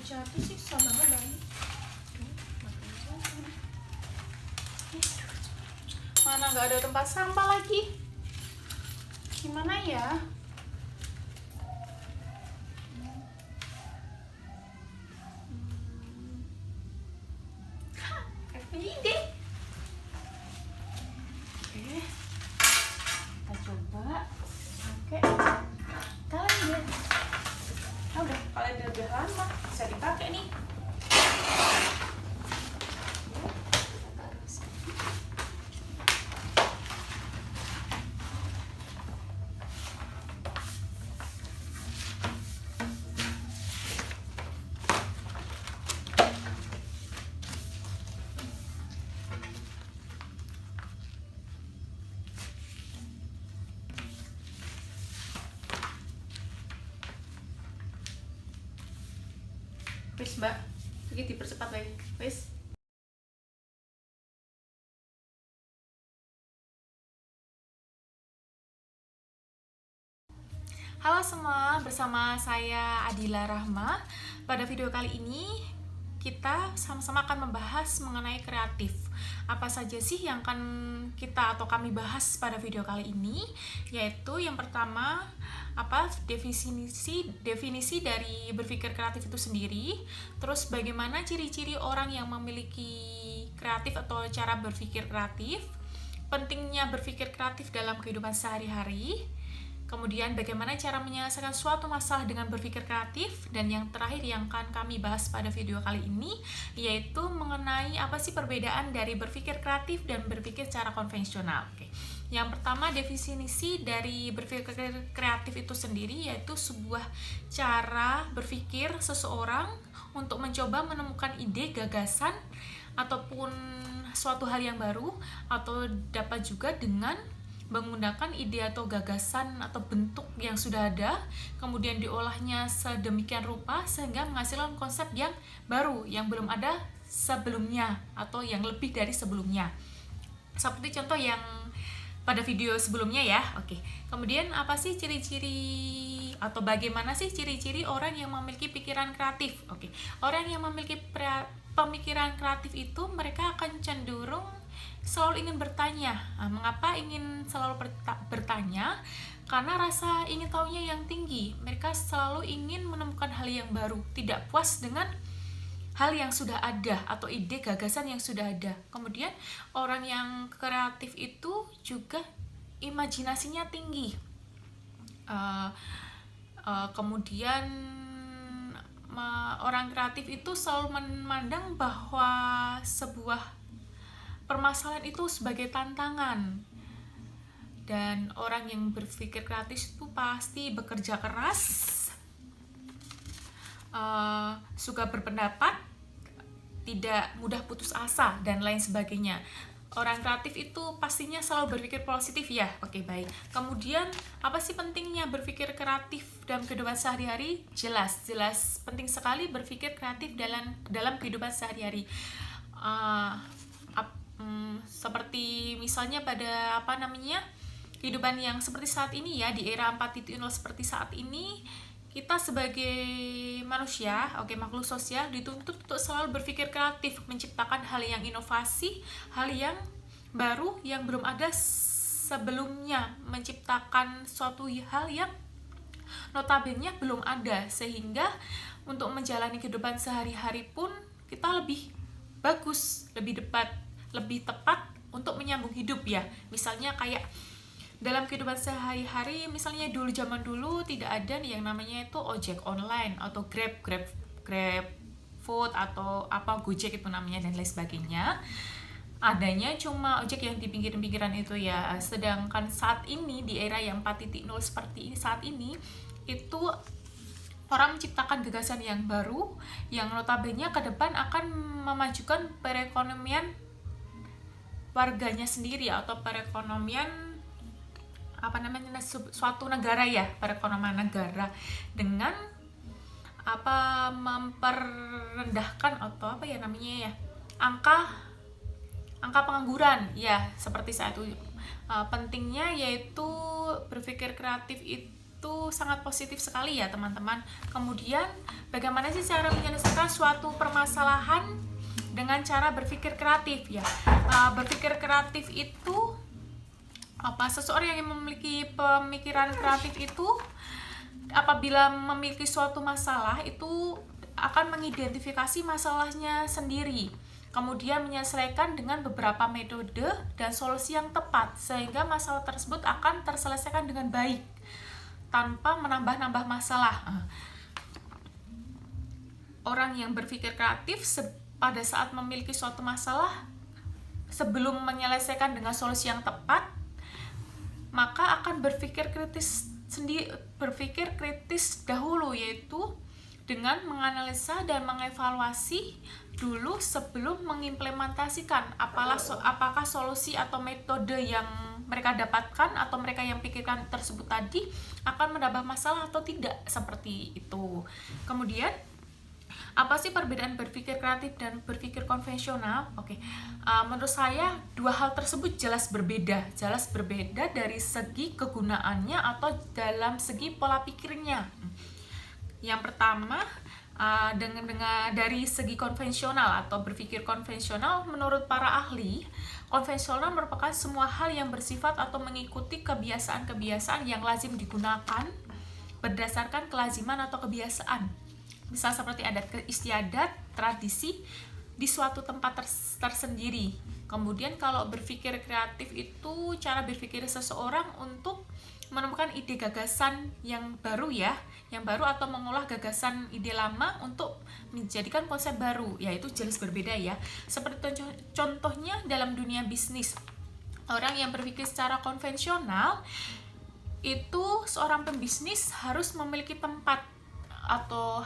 jatuh sih sama banget. Mana nggak ada tempat sampah lagi? Gimana ya? Punya ide. Oke, kita coba pakai kalender. Udah, kalender udah lama, bisa dipakai nih. Wis mbak, ini dipercepat lagi. Wis. Halo semua, bersama saya Adila Rahma. Pada video kali ini kita sama-sama akan membahas mengenai kreatif. Apa saja sih yang akan kita atau kami bahas pada video kali ini? Yaitu yang pertama, apa definisi dari berpikir kreatif itu sendiri, terus bagaimana ciri-ciri orang yang memiliki kreatif atau cara berpikir kreatif, pentingnya berpikir kreatif dalam kehidupan sehari-hari, kemudian bagaimana cara menyelesaikan suatu masalah dengan berpikir kreatif, dan yang terakhir yang akan kami bahas pada video kali ini yaitu mengenai apa sih perbedaan dari berpikir kreatif dan berpikir secara konvensional. Oke. Yang pertama, definisi dari berpikir kreatif itu sendiri yaitu sebuah cara berpikir seseorang untuk mencoba menemukan ide, gagasan, ataupun suatu hal yang baru, atau dapat juga dengan menggunakan ide atau gagasan atau bentuk yang sudah ada, kemudian diolahnya sedemikian rupa sehingga menghasilkan konsep yang baru, yang belum ada sebelumnya atau yang lebih dari sebelumnya. Seperti contoh yang pada video sebelumnya ya. Oke. Kemudian apa sih ciri-ciri atau bagaimana sih ciri-ciri orang yang memiliki pikiran kreatif? Oke. Orang yang memiliki pemikiran kreatif itu mereka akan cenderung selalu ingin bertanya. Mengapa ingin selalu bertanya? Karena rasa ingin tahunya yang tinggi. Mereka selalu ingin menemukan hal yang baru, tidak puas dengan hal yang sudah ada atau ide gagasan yang sudah ada. Kemudian orang yang kreatif itu juga imajinasinya tinggi. Kemudian orang kreatif itu selalu memandang bahwa sebuah permasalahan itu sebagai tantangan. Dan orang yang berpikir kreatif itu pasti bekerja keras, suka berpendapat, tidak mudah putus asa, dan lain sebagainya. Orang kreatif itu pastinya selalu berpikir positif ya. Oke, baik. Kemudian apa sih pentingnya berpikir kreatif dalam kehidupan sehari-hari? Jelas penting sekali berpikir kreatif dalam kehidupan sehari-hari. Seperti misalnya pada kehidupan yang seperti saat ini ya, di era 4.0 seperti saat ini, kita sebagai manusia, makhluk sosial, dituntut untuk selalu berpikir kreatif, menciptakan hal yang inovasi, hal yang baru yang belum ada sebelumnya, menciptakan suatu hal yang notabene belum ada, sehingga untuk menjalani kehidupan sehari-hari pun kita lebih bagus, lebih tepat untuk menyambung hidup ya. Misalnya kayak dalam kehidupan sehari-hari, misalnya zaman dulu tidak ada nih yang namanya itu ojek online atau grab food atau Gojek itu namanya, dan lain sebagainya. Adanya cuma ojek yang di pinggiran itu ya. Sedangkan saat ini di era yang 4.0 seperti ini, saat ini itu orang menciptakan gagasan yang baru yang notabene ke depan akan memajukan perekonomian warganya sendiri atau perekonomian suatu negara ya, perekonomian negara, dengan memperrendahkan atau angka pengangguran ya, seperti saat itu. Pentingnya yaitu berpikir kreatif itu itu sangat positif sekali ya teman-teman. Kemudian bagaimana sih cara menyelesaikan suatu permasalahan dengan cara berpikir kreatif ya. Berpikir kreatif itu seseorang yang memiliki pemikiran kreatif itu apabila memiliki suatu masalah itu akan mengidentifikasi masalahnya sendiri, kemudian menyelesaikan dengan beberapa metode dan solusi yang tepat sehingga masalah tersebut akan terselesaikan dengan baik tanpa menambah-nambah masalah. Orang yang berpikir kreatif pada saat memiliki suatu masalah, sebelum menyelesaikan dengan solusi yang tepat, maka akan berpikir kritis dahulu, yaitu dengan menganalisa dan mengevaluasi dulu sebelum mengimplementasikan apakah solusi atau metode yang mereka dapatkan atau mereka yang pikirkan tersebut tadi akan menambah masalah atau tidak, seperti itu. Kemudian apa sih perbedaan berpikir kreatif dan berpikir konvensional? Menurut saya dua hal tersebut jelas berbeda dari segi kegunaannya atau dalam segi pola pikirnya. Yang pertama, dari segi konvensional atau berpikir konvensional, menurut para ahli, konvensional merupakan semua hal yang bersifat atau mengikuti kebiasaan-kebiasaan yang lazim digunakan berdasarkan kelaziman atau kebiasaan. Misal seperti adat istiadat, tradisi di suatu tempat tersendiri. Kemudian kalau berpikir kreatif itu cara berpikir seseorang untuk menemukan ide gagasan yang baru atau mengolah gagasan ide lama untuk menjadikan konsep baru, yaitu jelas berbeda ya. Seperti contohnya dalam dunia bisnis, orang yang berpikir secara konvensional itu seorang pembisnis harus memiliki tempat atau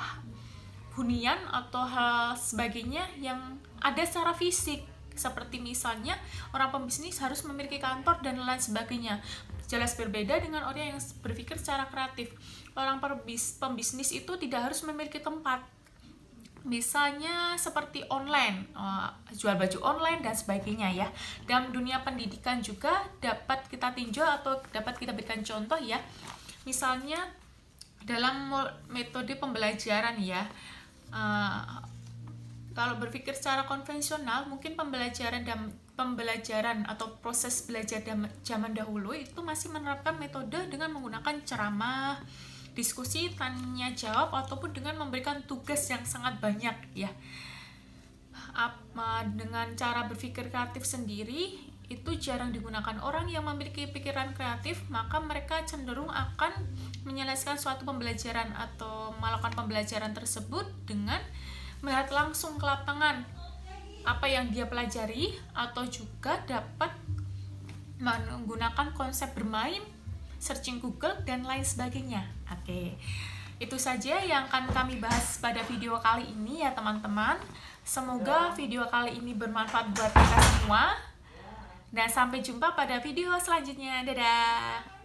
hunian atau hal sebagainya yang ada secara fisik, seperti misalnya orang pembisnis harus memiliki kantor dan lain sebagainya. Jelas berbeda dengan orang yang berpikir secara kreatif. Orang pembisnis itu tidak harus memiliki tempat, misalnya seperti online, jual baju online dan sebagainya ya. Dalam dunia pendidikan juga dapat kita tinjau atau dapat kita berikan contoh ya. Misalnya dalam metode pembelajaran ya, kalau berpikir secara konvensional, mungkin pembelajaran atau proses belajar zaman dahulu itu masih menerapkan metode dengan menggunakan ceramah, diskusi, tanya jawab, ataupun dengan memberikan tugas yang sangat banyak ya. Dengan cara berpikir kreatif sendiri itu jarang digunakan. Orang yang memiliki pikiran kreatif, maka mereka cenderung akan menyelesaikan suatu pembelajaran atau melakukan pembelajaran tersebut dengan melihat langsung ke lapangan apa yang dia pelajari, atau juga dapat menggunakan konsep bermain, searching Google, dan lain sebagainya. Itu saja yang akan kami bahas pada video kali ini ya teman-teman. Semoga video kali ini bermanfaat buat kita semua. Dan sampai jumpa pada video selanjutnya. Dadah!